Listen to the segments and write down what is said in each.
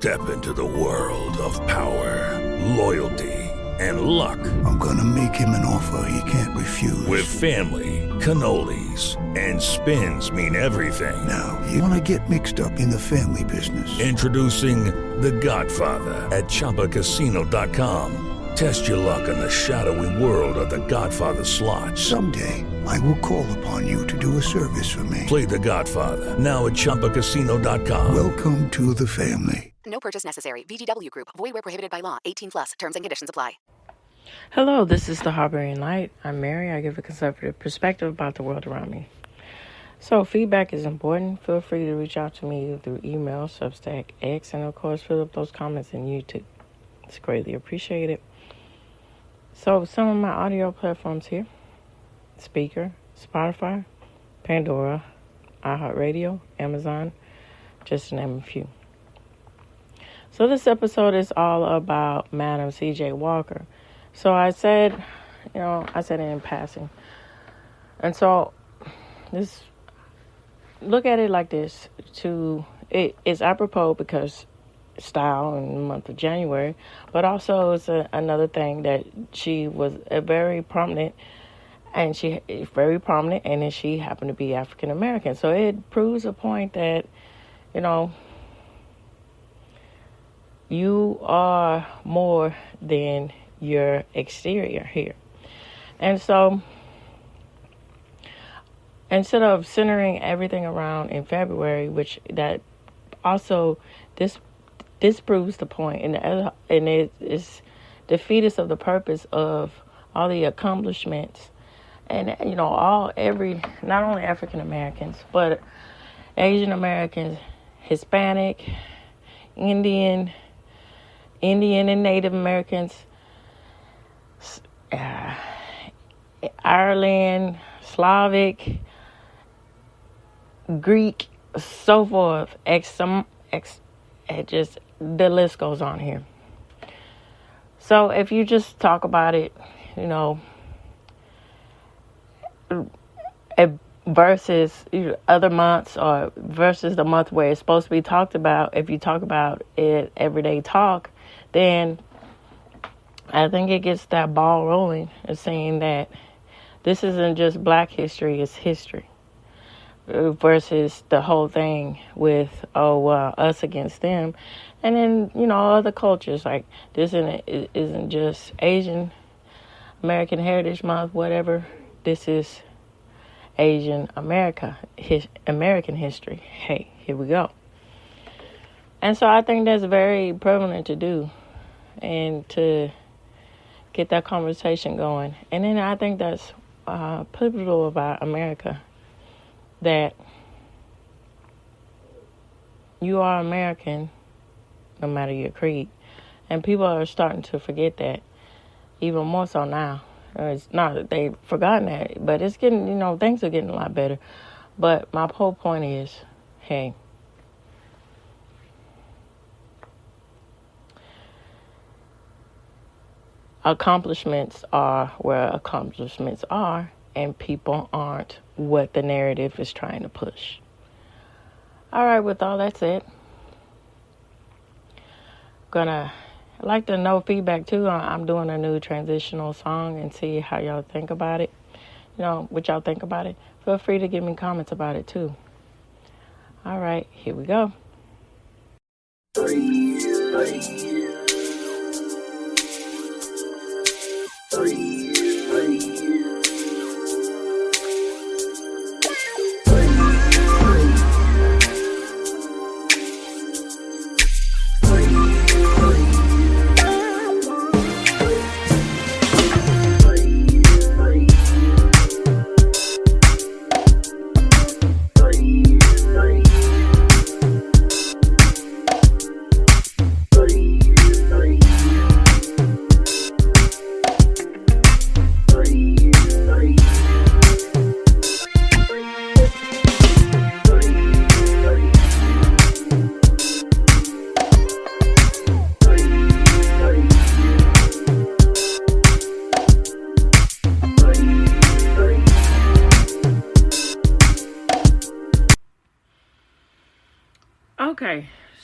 Step into the world of power, loyalty, and luck. I'm gonna make him an offer he can't refuse. With family, cannolis, and spins mean everything. Now, you wanna get mixed up in the family business. Introducing The Godfather at ChumbaCasino.com. Test your luck in the shadowy world of The Godfather slot. Someday, I will call upon you to do a service for me. Play The Godfather now at ChumbaCasino.com. Welcome to the family. No purchase necessary. VGW Group. Void where prohibited by law. 18 plus. Terms and conditions apply. Hello, this is The Harboring Light. I'm Mary. I give a conservative perspective about the world around me. So, feedback is important. Feel free to reach out to me through email, Substack, X, and of course, fill up those comments in YouTube. It's greatly appreciated. So, some of my audio platforms here: Speaker, Spotify, Pandora, iHeartRadio, Amazon, just to name a few. So this episode is all about Madam C.J. Walker. So I said it in passing. And so look at it like this. It's apropos because style in the month of January, but also it's another thing that she was very prominent, and she happened to be African American. So it proves a point that, you are more than your exterior here. And so instead of centering everything around in February, which that also this proves the point, and it is the fetus of the purpose of all the accomplishments, and not only African Americans, but Asian Americans, Hispanic, Indian and Native Americans, Ireland, Slavic, Greek, so forth. Just the list goes on here. So if you just talk about it, versus other months, or versus the month where it's supposed to be talked about, if you talk about it everyday talk, then I think it gets that ball rolling of saying that this isn't just Black history, it's history. Versus the whole thing with, us against them. And then, other cultures, like this isn't just Asian American Heritage Month, whatever. This is Asian American history. Hey, here we go. And so I think that's very prevalent to do, and to get that conversation going. And then I think that's pivotal about America, that you are American no matter your creed. And people are starting to forget that, even more so now. It's not that they've forgotten that, but it's getting, things are getting a lot better. But my whole point is, hey, accomplishments are where accomplishments are, and people aren't what the narrative is trying to push. All right, with all that said, I'd like to know feedback too. I'm doing a new transitional song, and see how y'all think about it. What y'all think about it. Feel free to give me comments about it too. All right, here we go.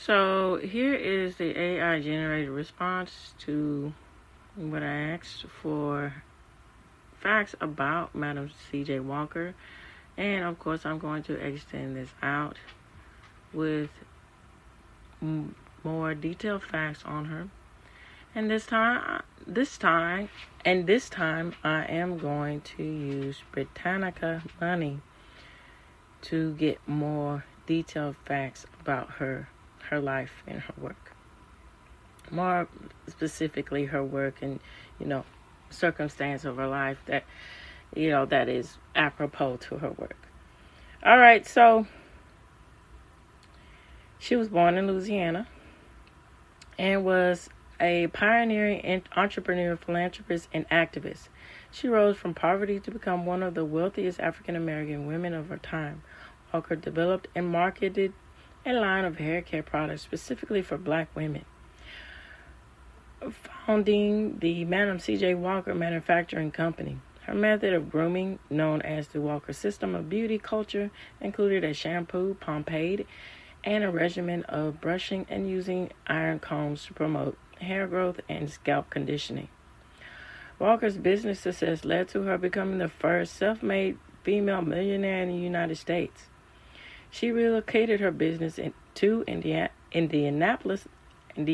So here is the AI generated response to what I asked for facts about Madam C.J. Walker. And of course, I'm going to extend this out with more detailed facts on her. And this time, I am going to use Britannica money to get more detailed facts about her life and her work. More specifically, her work and, circumstance of her life that, that is apropos to her work. All right, so she was born in Louisiana and was a pioneering entrepreneur, philanthropist, and activist. She rose from poverty to become one of the wealthiest African American women of her time. Walker developed and marketed a line of hair care products specifically for black women, founding the Madam C.J. Walker Manufacturing Company. Her method of grooming, known as the Walker System of Beauty Culture, included a shampoo, pomade, and a regimen of brushing and using iron combs to promote hair growth and scalp conditioning. Walker's business success led to her becoming the first self-made female millionaire in the United States. She relocated her business to Indianapolis in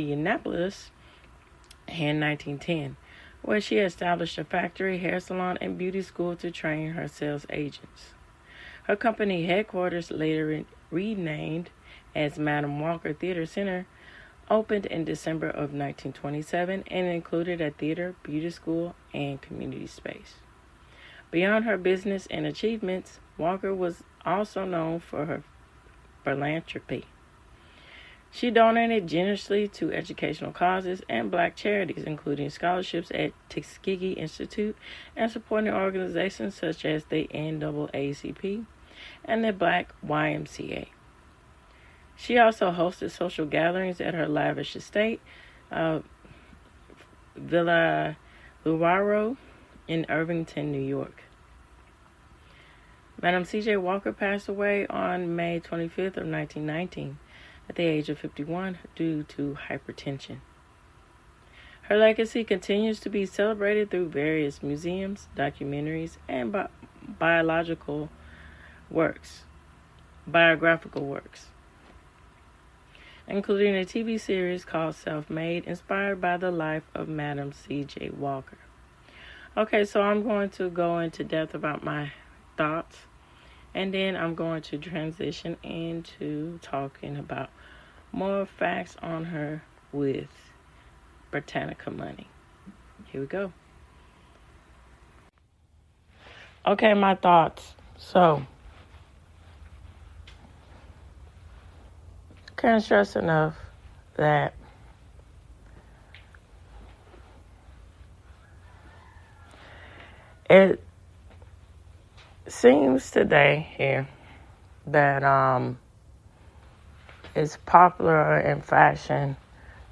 1910, where she established a factory, hair salon, and beauty school to train her sales agents. Her company headquarters, later renamed as Madam Walker Theater Center, opened in December of 1927 and included a theater, beauty school, and community space. Beyond her business and achievements, Walker was also known for her philanthropy. She donated generously to educational causes and black charities, including scholarships at Tuskegee Institute and supporting organizations such as the NAACP and the Black YMCA. She also hosted social gatherings at her lavish estate, Villa Luaro in Irvington, New York. Madam C.J. Walker passed away on May 25th of 1919 at the age of 51 due to hypertension. Her legacy continues to be celebrated through various museums, documentaries, and biographical works, including a TV series called Self-Made, inspired by the life of Madam C.J. Walker. Okay, so I'm going to go into depth about my thoughts, and then I'm going to transition into talking about more facts on her with Britannica money. Here we go. Okay, my thoughts. So, can't stress enough that it seems today here that it's popular in fashion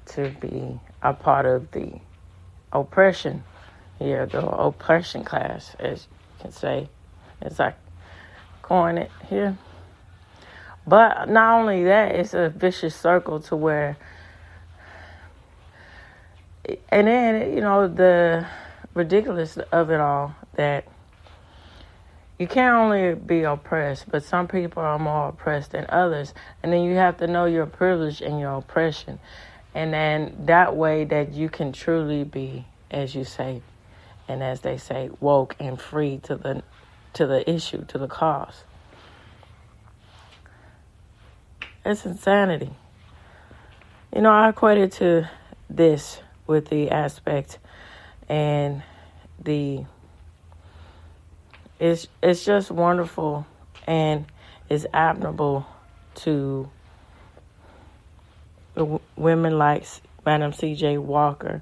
to be a part of the oppression here, the oppression class, as you can say, as I coin it here. But not only that, it's a vicious circle to where, and then, the ridiculous of it all, that you can't only be oppressed, but some people are more oppressed than others. And then you have to know your privilege and your oppression. And then that way that you can truly be, as you say, and as they say, woke and free to the issue, to the cause. It's insanity. I equate it to this with the aspect and it's just wonderful and it's admirable to women like Madam C.J. Walker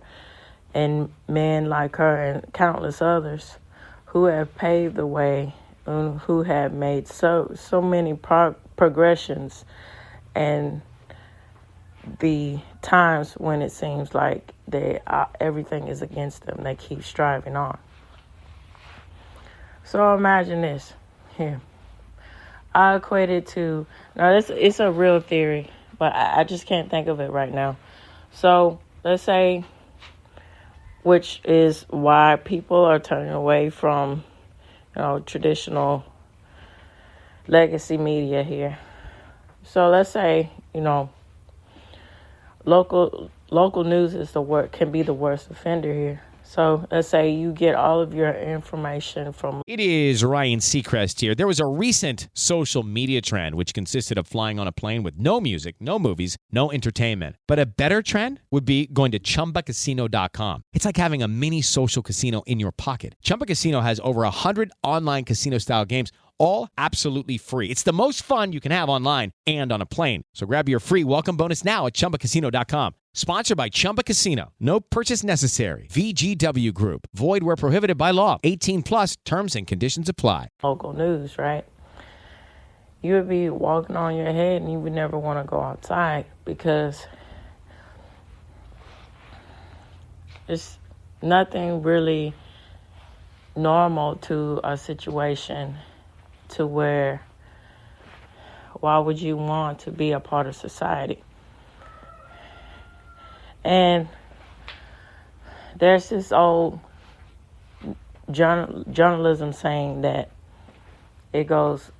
and men like her and countless others who have paved the way and who have made so many progressions, and the times when it seems like everything is against them, they keep striving on. So imagine this here. I equate it to, now it's a real theory, but I just can't think of it right now. So let's say, which is why people are turning away from, traditional legacy media here. So let's say, local news is can be the worst offender here. So let's say you get all of your information from. It is Ryan Seacrest here. There was a recent social media trend which consisted of flying on a plane with no music, no movies, no entertainment. But a better trend would be going to ChumbaCasino.com. It's like having a mini social casino in your pocket. Chumba Casino has over 100 online casino-style games, all absolutely free. It's the most fun you can have online and on a plane. So grab your free welcome bonus now at ChumbaCasino.com. Sponsored by Chumba Casino. No purchase necessary. VGW Group. Void where prohibited by law. 18 plus terms and conditions apply. Local news, right? You would be walking on your head and you would never want to go outside because it's nothing really normal to a situation to where why would you want to be a part of society? And there's this old journalism saying that it goes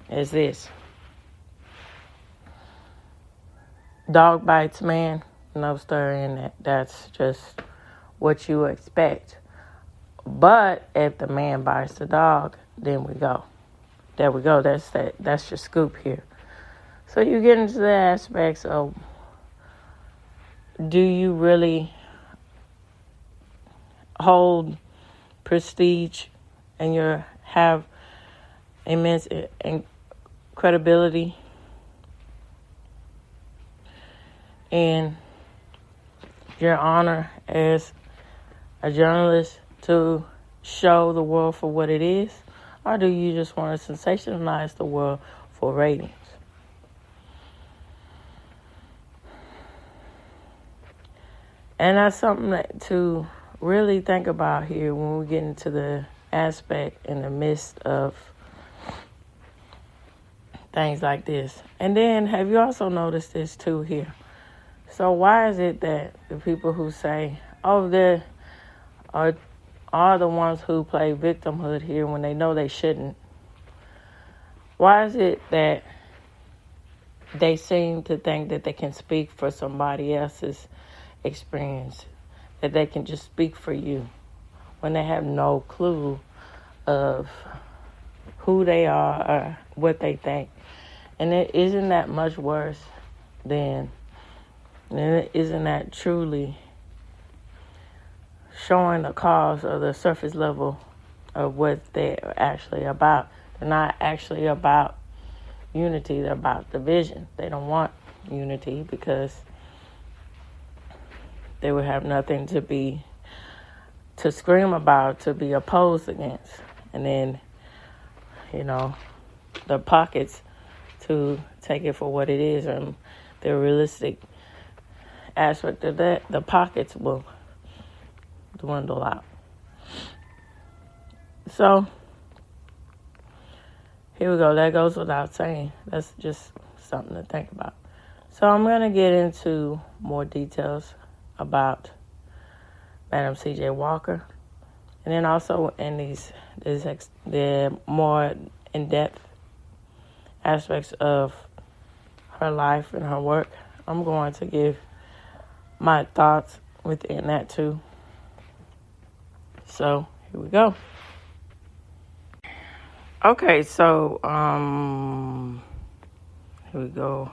as this: dog bites man, no stir in that. That's just what you expect. But if the man bites the dog, then we go. There we go. That's your scoop here. So you get into the aspects of, do you really hold prestige and have immense credibility and your honor as a journalist to show the world for what it is? Or do you just want to sensationalize the world for ratings? And that's something to really think about here when we get into the aspect in the midst of things like this. And then, have you also noticed this too here? So why is it that the people who say, they are the ones who play victimhood here when they know they shouldn't? Why is it that they seem to think that they can speak for somebody else's experience, that they can just speak for you when they have no clue of who they are or what they think? And it isn't that much worse than, and isn't that truly showing the cause of the surface level of what they're actually about? They're not actually about unity, they're about division. They don't want unity because they would have nothing to scream about, to be opposed against. And then, the pockets to take it for what it is, and the realistic aspect of that, the pockets will dwindle out. So, here we go. That goes without saying. That's just something to think about. So I'm going to get into more details about Madam C.J. Walker, and then also in the more in-depth aspects of her life and her work. I'm going to give my thoughts within that too. So here we go. Okay, so here we go.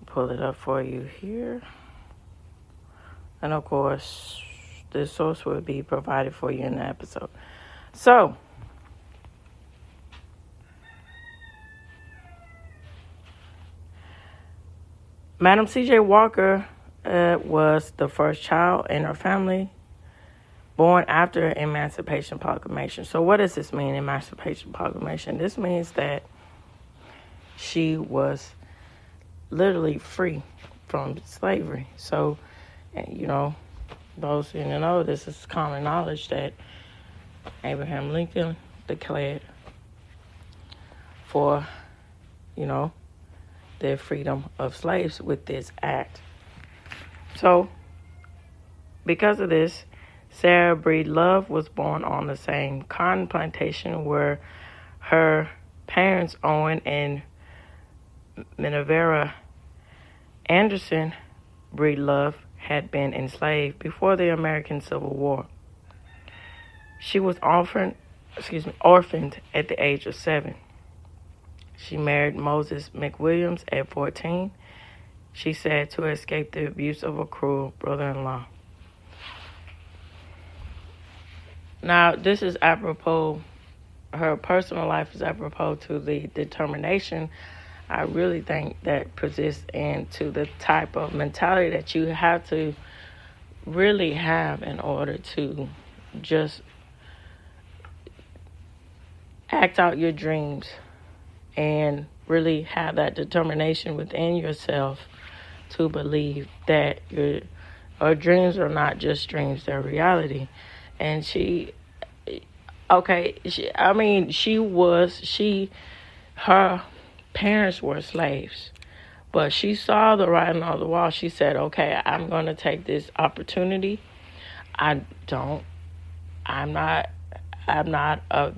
Pull it up for you here. And of course, the source will be provided for you in the episode. So, Madam C.J. Walker was the first child in her family born after Emancipation Proclamation. So what does this mean, Emancipation Proclamation? This means that she was literally free from slavery. So, those who know, this is common knowledge that Abraham Lincoln declared for, their freedom of slaves with this act. So, because of this, Sarah Breed Love was born on the same cotton plantation where her parents, Owen and Minerva Anderson Breedlove, had been enslaved before the American Civil War. She was orphaned at the age of 7. She married Moses McWilliams at 14, she said, to escape the abuse of a cruel brother-in-law. Now, this is apropos, her personal life is apropos to the determination I really think that persists into the type of mentality that you have to really have in order to just act out your dreams and really have that determination within yourself to believe that your dreams are not just dreams, they're reality. And her parents were slaves, but she saw the writing on the wall. She said, okay, I'm going to take this opportunity.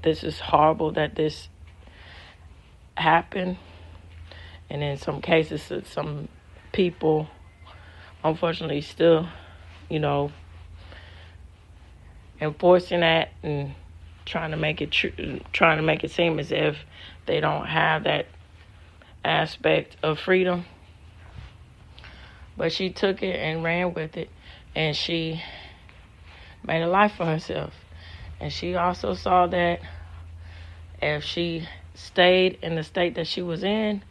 This is horrible that this happened. And in some cases, some people, unfortunately, still, enforcing that and trying to make it seem as if they don't have that aspect of freedom. But she took it and ran with it, and she made a life for herself. And she also saw that if she stayed in the state that she was in,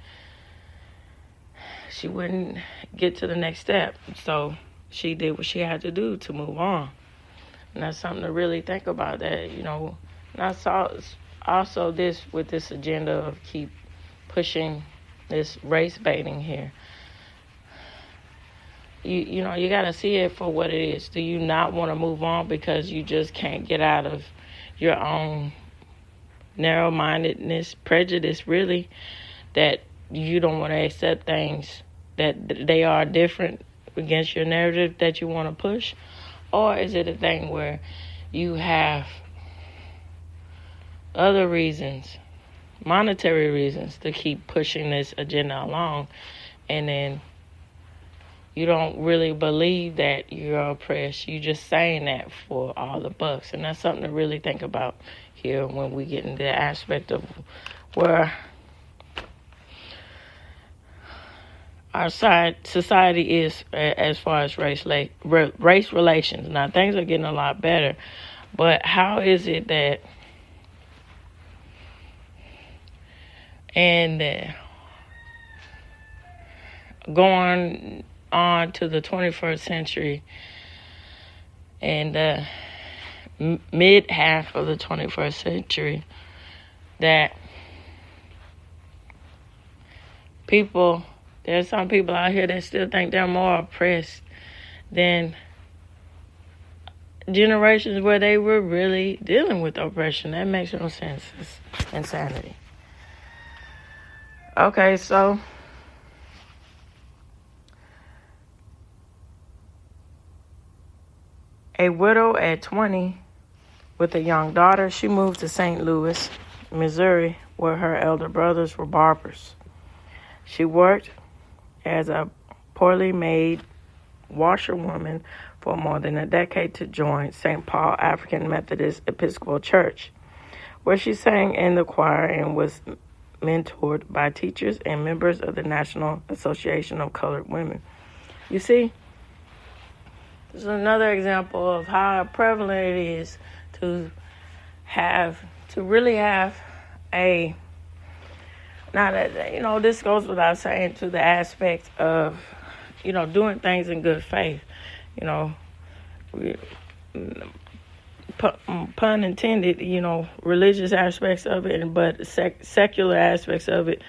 she wouldn't get to the next step. So she did what she had to do to move on. And that's something to really think about, that, and I saw also this with this agenda of keep pushing this race baiting here. You got to see it for what it is. Do you not want to move on because you just can't get out of your own narrow-mindedness, prejudice, really, that you don't want to accept things that they are different against your narrative that you want to push? Or is it a thing where you have other reasons, monetary reasons, to keep pushing this agenda along, and then you don't really believe that you're oppressed? You're just saying that for all the bucks. And that's something to really think about here when we get into the aspect of where our society is as far as race relations. Now, things are getting a lot better, but how is it that going on to the 21st century and the mid half of the 21st century, that there's some people out here that still think they're more oppressed than generations where they were really dealing with oppression? That makes no sense. It's insanity. Okay, so a widow at 20 with a young daughter, she moved to St. Louis, Missouri, where her elder brothers were barbers. She worked as a poorly made washerwoman for more than a decade to join St. Paul African Methodist Episcopal Church, where she sang in the choir and was mentored by teachers and members of the National Association of Colored Women. You see, this is another example of how prevalent it is to really have a, this goes without saying, to the aspect of, doing things in good faith. Pun intended, religious aspects of it, but secular aspects of it,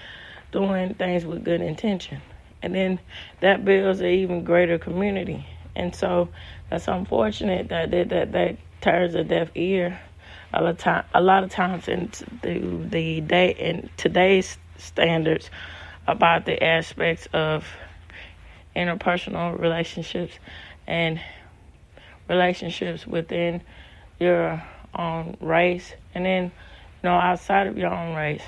doing things with good intention. And then that builds an even greater community. And so that's unfortunate that turns a deaf ear A lot of times in the day in today's standards about the aspects of interpersonal relationships and relationships within your own race, and then outside of your own race.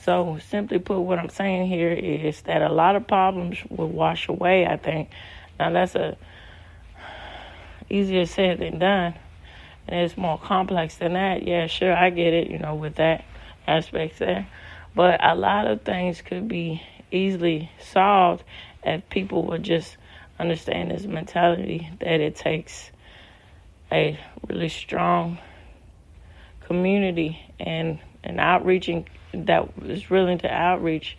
So simply put, what I'm saying here is that a lot of problems will wash away, I think. Now that's easier said than done, and it's more complex than that. Yeah, sure, I get it, with that aspect there. But a lot of things could be easily solved if people would just understand this mentality that it takes a really strong community and outreaching that is willing to outreach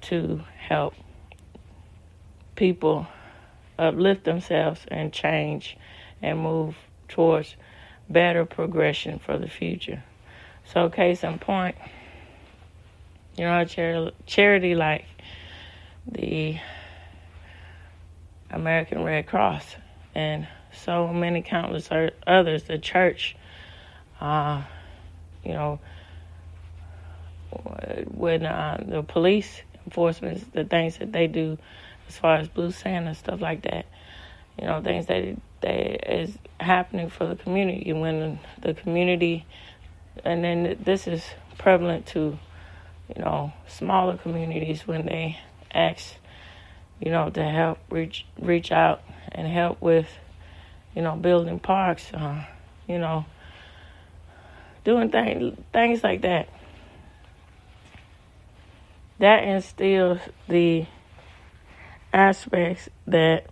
to help people uplift themselves and change and move towards better progression for the future. So case in point, a charity like the American Red Cross and so many countless others, the church, when the police enforcement, the things that they do as far as Blue Santa, stuff like that, things that is happening for the community. When the community, and then this is prevalent to, smaller communities when they ask, to help reach out and help with, building parks, doing things like that. That instills the aspects that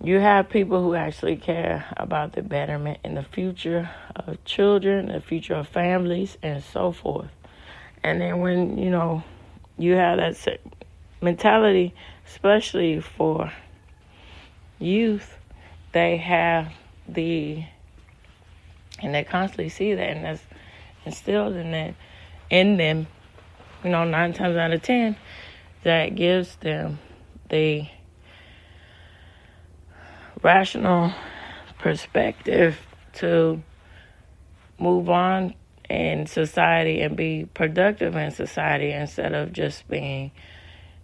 you have people who actually care about the betterment and the future of children, the future of families, and so forth. And then when, you have that mentality, especially for youth, they have and they constantly see that, and that's instilled in them, 9 times out of 10, that gives them the rational perspective to move on in society and be productive in society instead of just being,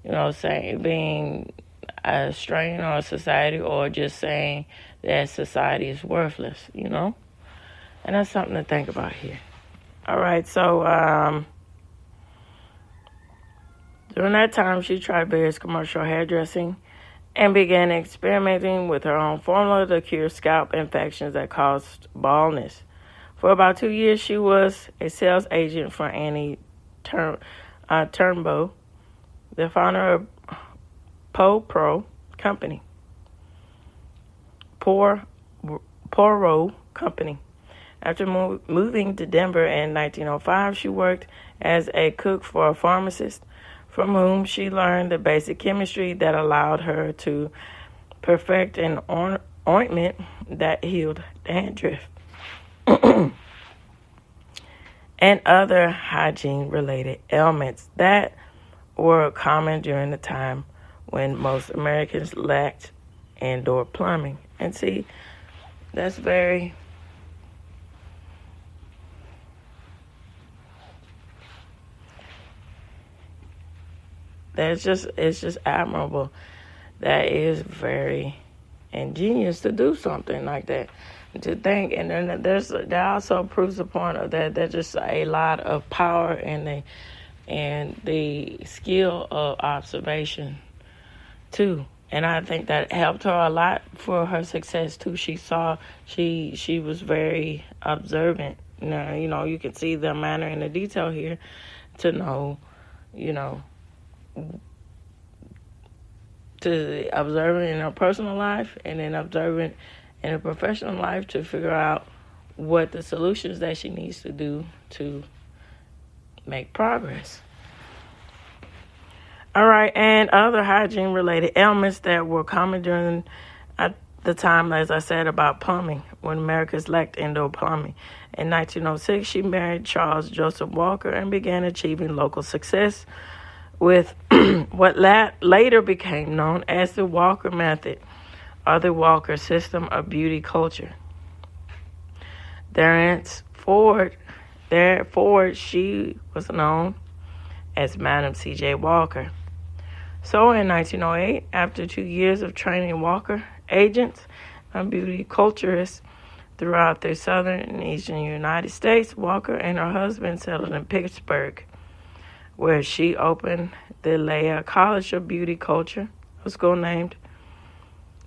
being a strain on society or just saying that society is worthless, And that's something to think about here. All right, so during that time, she tried various commercial hairdressing and began experimenting with her own formula to cure scalp infections that caused baldness. For about 2 years, she was a sales agent for Annie Turnbow, the founder of Poro Company. After moving to Denver in 1905, she worked as a cook for a pharmacist, from whom she learned the basic chemistry that allowed her to perfect an ointment that healed dandruff and other hygiene-related ailments that were common during the time when most Americans lacked indoor plumbing. And see, that's very... it's just admirable. That is very ingenious to do something like that. To think, and then there also proves the point of that there's just a lot of power and the skill of observation too. And I think that helped her a lot for her success too. She was very observant. Now, you can see the manner and the detail here to know, to observe it in her personal life and then observe it in her professional life to figure out what the solutions that she needs to do to make progress. All right, and other hygiene-related ailments that were common during the time, as I said, about plumbing, when Americans lacked indoor plumbing. In 1906, she married Charles Joseph Walker and began achieving local success with what later became known as the Walker Method or the Walker System of Beauty Culture. Therefore, she was known as Madam C.J. Walker. So in 1908, after 2 years of training Walker agents and beauty culturists throughout the southern and eastern United States, Walker and her husband settled in Pittsburgh, where she opened the Leah College of Beauty Culture, a school named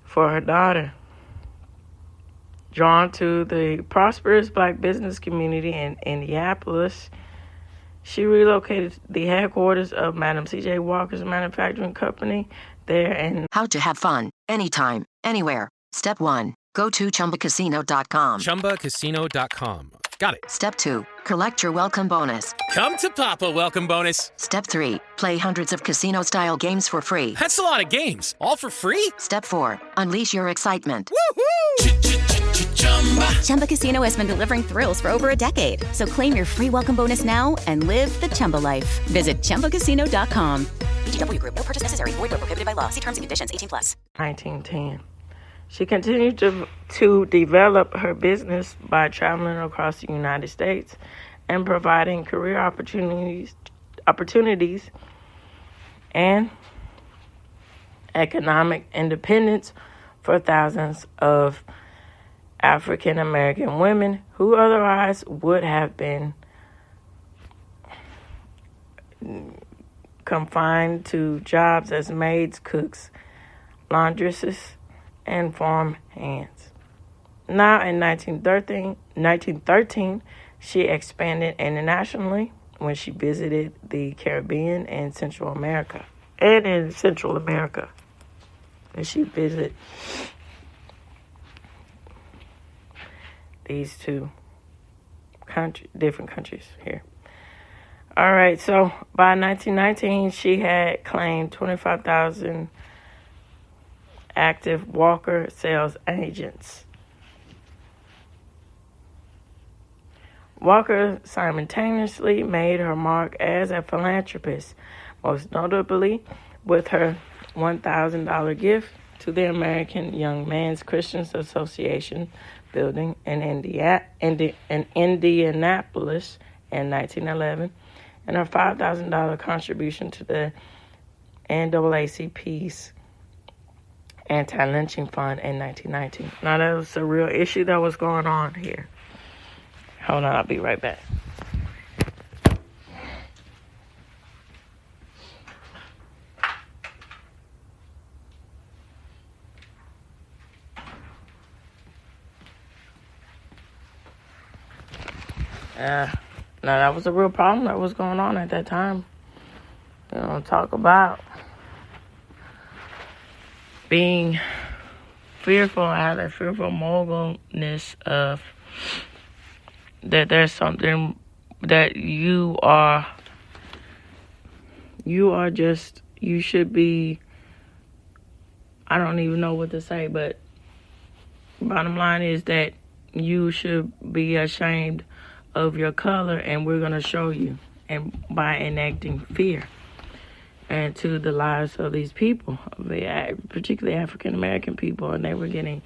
for her daughter. Drawn to the prosperous black business community in Indianapolis, she relocated the headquarters of Madam C.J. Walker's manufacturing company there in How to have fun, anytime, anywhere. Step 1. Go to ChumbaCasino.com. ChumbaCasino.com. Got it. Step 2. Collect your welcome bonus. Come to Papa welcome bonus. Step 3. Play hundreds of casino-style games for free. That's a lot of games. All for free? Step 4. Unleash your excitement. Woohoo! Chumba Casino has been delivering thrills for over a decade. So claim your free welcome bonus now and live the Chumba life. Visit ChumbaCasino.com. VGW Group. No purchase necessary. Void where prohibited by law. See terms and conditions. 18+. 1910. She continued to develop her business by traveling across the United States and providing career opportunities and economic independence for thousands of African American women who otherwise would have been confined to jobs as maids, cooks, laundresses, and farm hands. Now in 1913, she expanded internationally when she visited the Caribbean and Central America. And in Central America. And she visited these two different countries here. All right, so by 1919, she had claimed 25,000 active Walker sales agents. Walker simultaneously made her mark as a philanthropist, most notably with her $1,000 gift to the American Young Men's Christian Association building in Indianapolis in 1911, and her $5,000 contribution to the NAACP's anti-lynching fund in 1919. Now, that was a real issue that was going on here. Hold on, I'll be right back. Now, that was a real problem that was going on at that time. You know, talk about being fearful, have that fearful mogulness of that there's something that you should be, I don't even know what to say, but bottom line is that you should be ashamed of your color, and we're going to show you, and by enacting fear into the lives of these people, particularly African American people, and they were getting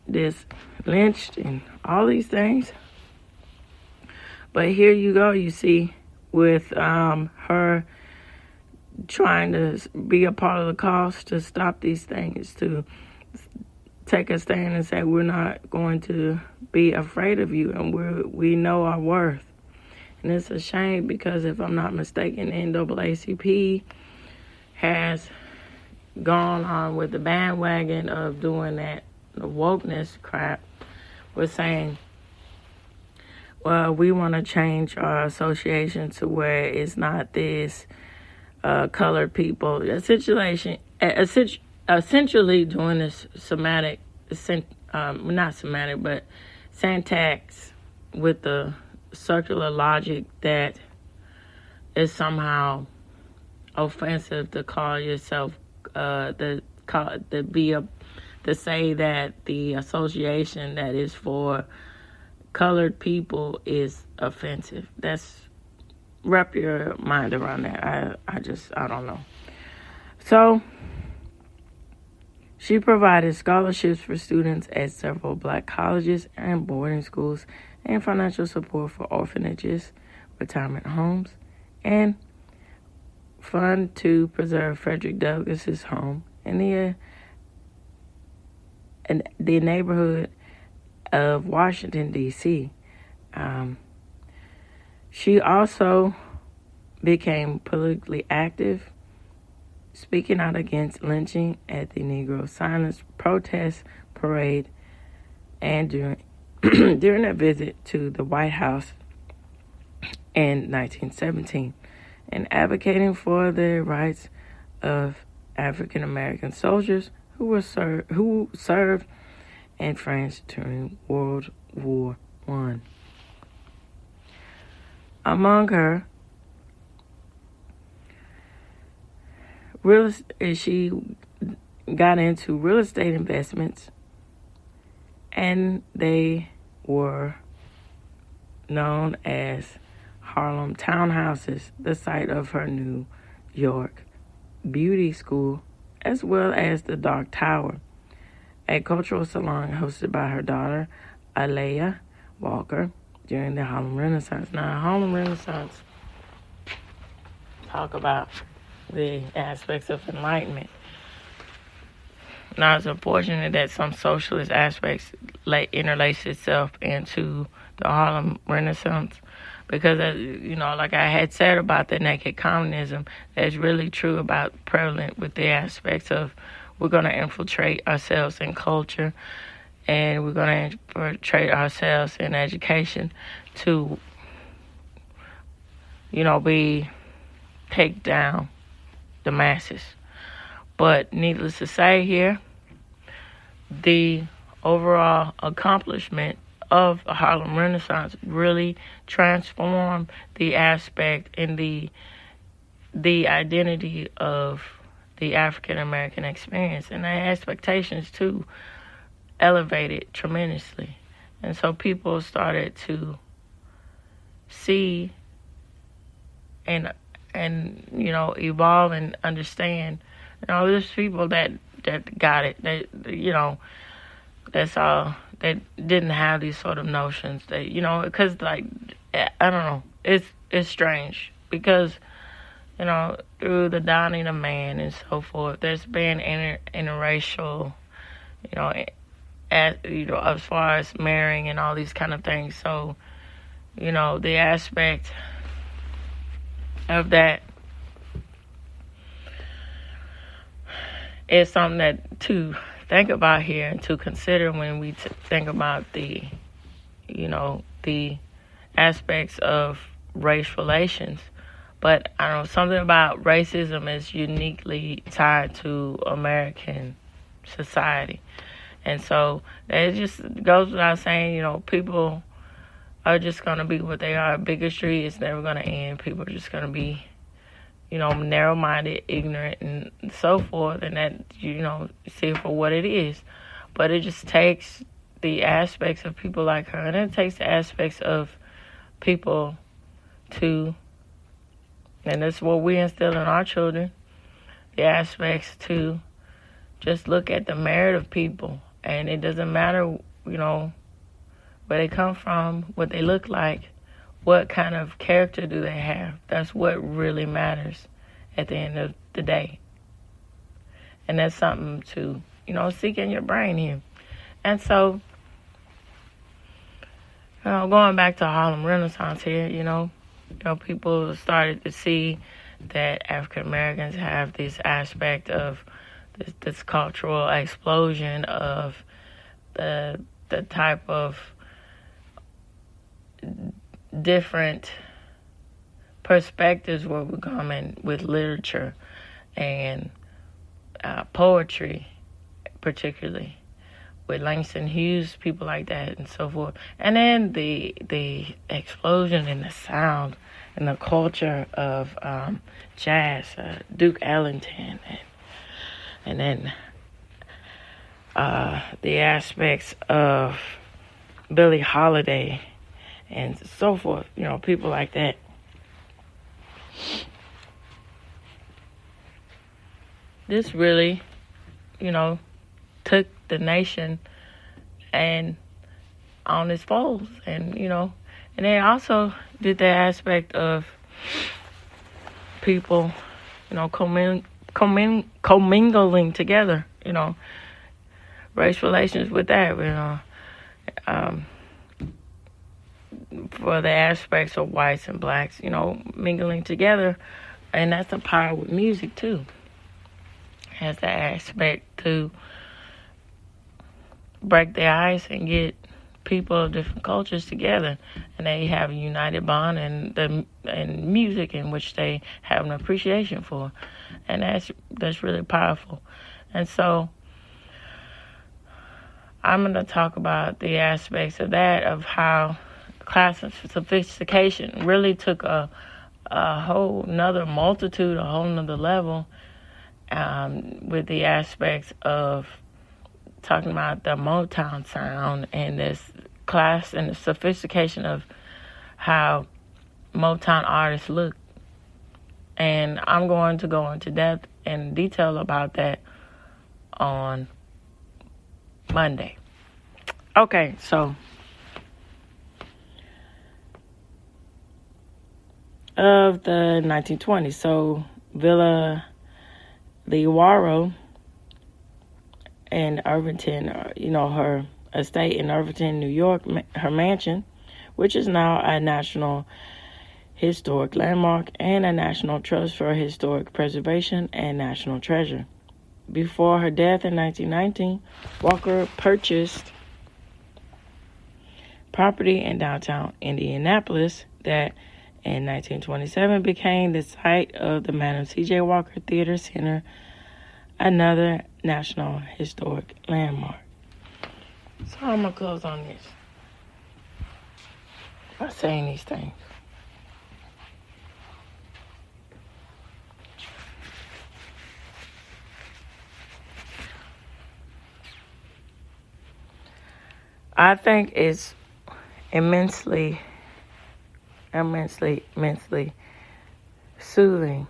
this lynched and all these things. But here you go, you see, with her trying to be a part of the cause to stop these things, to take a stand and say we're not going to be afraid of you, and we know our worth. And it's a shame because if I'm not mistaken, NAACP has gone on with the bandwagon of doing that the wokeness crap. We're saying, well, we want to change our association to where it's not this colored people. Essentially doing this syntax with the circular logic that is somehow offensive to call yourself to say that the association that is for colored people is offensive. That's, wrap your mind around that. I don't know. So She provided scholarships for students at several black colleges and boarding schools and financial support for orphanages, retirement homes, and fund to preserve Frederick Douglass's home in the neighborhood of Washington, D.C. She also became politically active, speaking out against lynching at the Negro Silence Protest Parade and during a visit to the White House in 1917, and advocating for the rights of African American soldiers who served in France during World War I. Among her, she got into real estate investments, and they were known as Harlem townhouses, the site of her New York beauty school, as well as the Dark Tower, a cultural salon hosted by her daughter, Alea Walker, during the Harlem Renaissance. Now, Harlem Renaissance talk about the aspects of enlightenment. Now, it's unfortunate that some socialist aspects interlace itself into the Harlem Renaissance, because, like I had said about the naked communism, that's really true about prevalent with the aspects of we're going to infiltrate ourselves in culture, and we're going to infiltrate ourselves in education to, take down the masses. But needless to say here, the overall accomplishment of the Harlem Renaissance really transformed the aspect and the identity of the African American experience, and their expectations too elevated tremendously. And so people started to see and evolve and understand. There's people that got it. That's all. That didn't have these sort of notions. Because I don't know. It's strange because through the dawning of man and so forth, there's been interracial, as far as marrying and all these kind of things. So, the aspect of that is something that to think about here and to consider when we think about the aspects of race relations. But I don't know, something about racism is uniquely tied to American society. And so it just goes without saying, people are just going to be what they are. Bigotry is never going to end. People are just going to be, narrow-minded, ignorant, and so forth, and that, see it for what it is. But it just takes the aspects of people like her, and it takes the aspects of people to, and that's what we instill in our children, the aspects to just look at the merit of people. And it doesn't matter, where they come from, what they look like, what kind of character do they have. That's what really matters at the end of the day. And that's something to, seek in your brain here. And so, going back to Harlem Renaissance here, people started to see that African Americans have this aspect of this cultural explosion of the type of different perspectives where we're coming with literature and poetry, particularly with Langston Hughes, people like that, and so forth. And then the explosion in the sound and the culture of jazz, Duke Ellington, and then the aspects of Billie Holiday and so forth, people like that. This really, took the nation and on its folds, and and they also did the aspect of people, commingling together, race relations with that, for the aspects of whites and blacks, mingling together, and that's the power with music too. Has that aspect to break the ice and get people of different cultures together, and they have a united bond and music in which they have an appreciation for, and that's really powerful. And so I'm going to talk about the aspects of that, of how class and sophistication really took a whole nother multitude, a whole nother level, with the aspects of talking about the Motown sound and this class and the sophistication of how Motown artists look. And I'm going to go into depth and detail about that on Monday. Okay, so of the 1920s, so Villa Liwaro in Irvington, her estate in Irvington, New York, her mansion, which is now a National Historic Landmark and a National Trust for Historic Preservation and National Treasure. Before her death in 1919, Walker purchased property in downtown Indianapolis that in 1927 became the site of the Madam C.J. Walker Theater Center, another National Historic Landmark. So I'm going to close on this by saying these things. I think it's immensely soothing,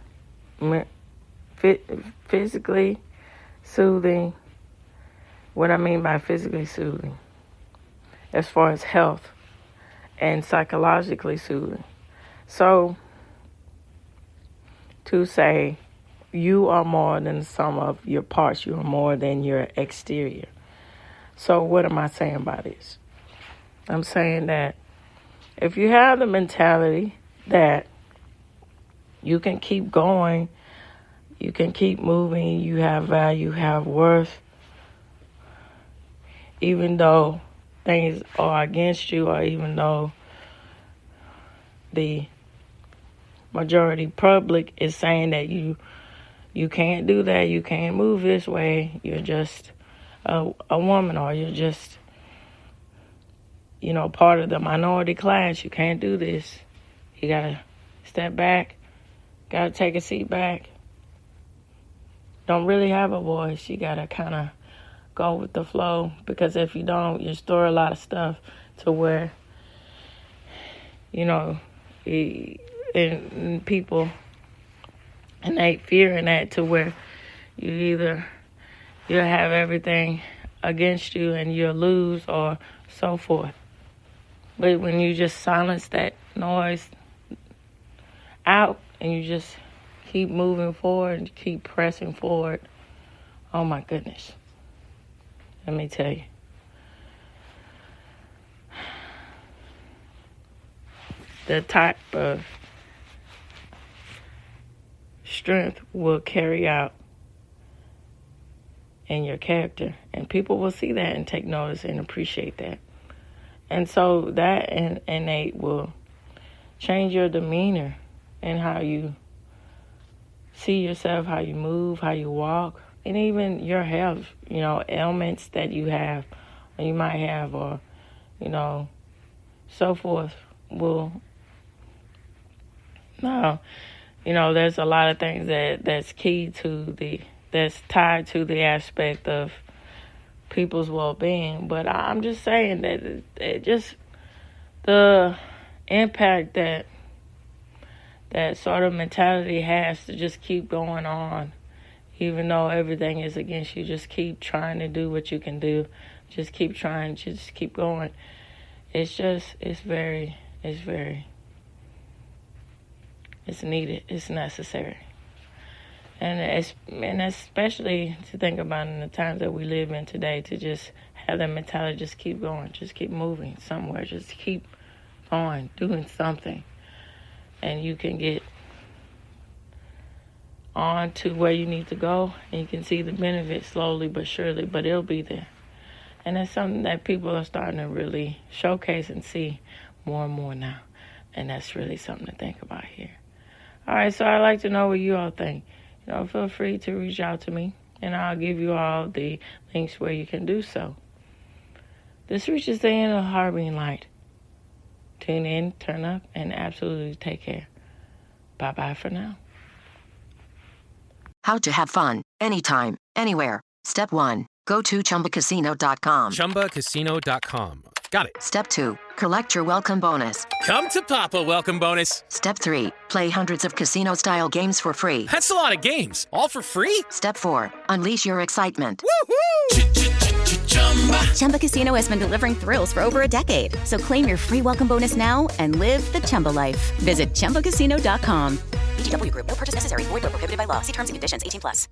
physically soothing. What I mean by physically soothing, as far as health, and psychologically soothing. So, to say you are more than the sum of your parts, you are more than your exterior. So what am I saying by this? I'm saying that if you have the mentality that you can keep going, you can keep moving, you have value, you have worth, even though things are against you, or even though the majority public is saying that you can't do that, you can't move this way, you're just a woman, or you're just, part of the minority class, you can't do this. You gotta step back, gotta take a seat back. Don't really have a voice. You gotta kind of go with the flow, because if you don't, you store a lot of stuff to where, and people innate fear in that, to where you'll have everything against you and you'll lose, or so forth. But when you just silence that noise out and you just keep moving forward and keep pressing forward, oh my goodness, let me tell you. The type of strength will carry out in your character, and people will see that and take notice and appreciate that. And so that innate will change your demeanor and how you see yourself, how you move, how you walk, and even your health, ailments that you have, or you might have, or, so forth will. Now, there's a lot of things that's key to that's tied to the aspect of people's well-being. But I'm just saying that it just the impact that sort of mentality has to just keep going on, Even though everything is against you, just keep trying to do what you can do. Just keep trying. Just keep going. It's needed. It's necessary. And especially to think about in the times that we live in today, to just have that mentality, just keep going, just keep moving somewhere, just keep going, doing something. And you can get on to where you need to go, and you can see the benefits slowly but surely, but it'll be there. And that's something that people are starting to really showcase and see more and more now. And that's really something to think about here. All right, so I'd like to know what you all think. Feel free to reach out to me, and I'll give you all the links where you can do so. This reaches the end of Harvey Light. Tune in, turn up, and absolutely take care. Bye-bye for now. How to have fun, anytime, anywhere. Step 1. Go to ChumbaCasino.com. ChumbaCasino.com. Got it. Step 2. Collect your welcome bonus. Come to Papa welcome bonus. Step 3. Play hundreds of casino-style games for free. That's a lot of games. All for free? Step 4. Unleash your excitement. Woohoo! Chumba Casino has been delivering thrills for over a decade. So claim your free welcome bonus now and live the Chumba life. Visit ChumbaCasino.com. VGW Group. No purchase necessary. Void where prohibited by law. See terms and conditions. 18+.